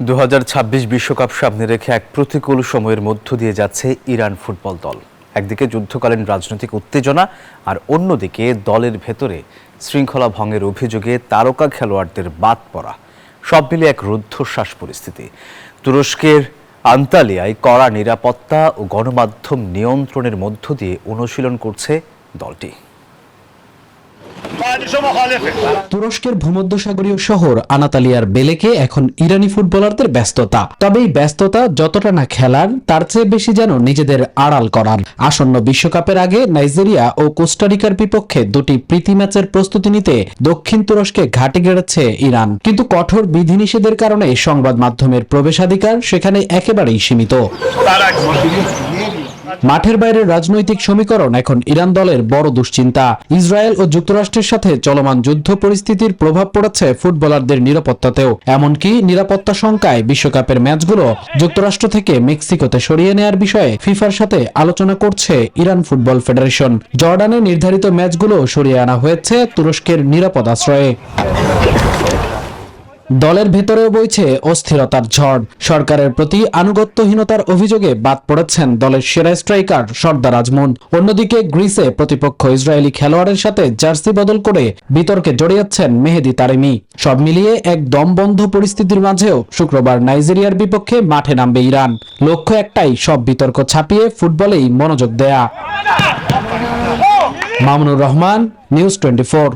2026 বিশ্বকাপ সামনে রেখে এক প্রতিকূল সময়ের মধ্য দিয়ে যাচ্ছে ইরান ফুটবল দল। একদিকে যুদ্ধকালীন রাজনৈতিক উত্তেজনা আর অন্যদিকে দলের ভেতরে শৃঙ্খলা ভঙ্গের অভিযোগে তারকা খেলোয়াড়দের বাদ পড়া, সব মিলিয়ে এক রুদ্ধশ্বাস পরিস্থিতি। তুরস্কের আন্তালিয়ায় কড়া নিরাপত্তা ও গণমাধ্যম নিয়ন্ত্রণের মধ্য দিয়ে অনুশীলন করছে দলটি। তুরস্কের ভূমধ্যসাগরীয় শহর আনাতালিয়ার বেলেকে এখন ইরানি ফুটবলারদের ব্যস্ততা। তবে এই ব্যস্ততা যতটা না খেলার, তার চেয়ে বেশি যেন নিজেদের আড়াল করার। আসন্ন বিশ্বকাপের আগে নাইজেরিয়া ও কোস্টারিকার বিপক্ষে দুটি প্রীতি ম্যাচের প্রস্তুতি নিতে দক্ষিণ তুরস্কে ঘাঁটি গেড়েছে ইরান। কিন্তু কঠোর বিধিনিষেধের কারণে সংবাদ মাধ্যমের প্রবেশাধিকার সেখানে একেবারেই সীমিত। মাঠের বাইরের রাজনৈতিক সমীকরণ এখন ইরান দলের বড় দুশ্চিন্তা। ইসরায়েল ও যুক্তরাষ্ট্রের সাথে চলমান যুদ্ধ পরিস্থিতির প্রভাব পড়েছে ফুটবলারদের নিরাপত্তাতেও। এমনকি নিরাপত্তা শঙ্কায় বিশ্বকাপের ম্যাচগুলো যুক্তরাষ্ট্র থেকে মেক্সিকোতে সরিয়ে নেয়ার বিষয়ে ফিফার সাথে আলোচনা করছে ইরান ফুটবল ফেডারেশন। জর্ডানে নির্ধারিত ম্যাচগুলো সরিয়ে আনা হয়েছে তুরস্কের নিরাপদ আশ্রয়ে। দলের ভেতরেও বইছে অস্থিরতার ঝড়। সরকারের প্রতি আনুগত্যহীনতার অভিযোগে বাদ পড়েছেন দলের সেরা স্ট্রাইকার সর্দার আজমুন। অন্যদিকে গ্রিসে প্রতিপক্ষ ইসরায়েলি খেলোয়াড়ের সাথে জার্সি বদল করে বিতর্কে জড়িয়েছেন মেহেদি তারেমি। সব মিলিয়ে এক দমবন্ধ পরিস্থিতির মাঝেও শুক্রবার নাইজেরিয়ার বিপক্ষে মাঠে নামবে ইরান। লক্ষ্য একটাই, সব বিতর্ক ছাপিয়ে ফুটবলেই মনোযোগ দেয়া। মামুনুর রহমান, নিউজ 24।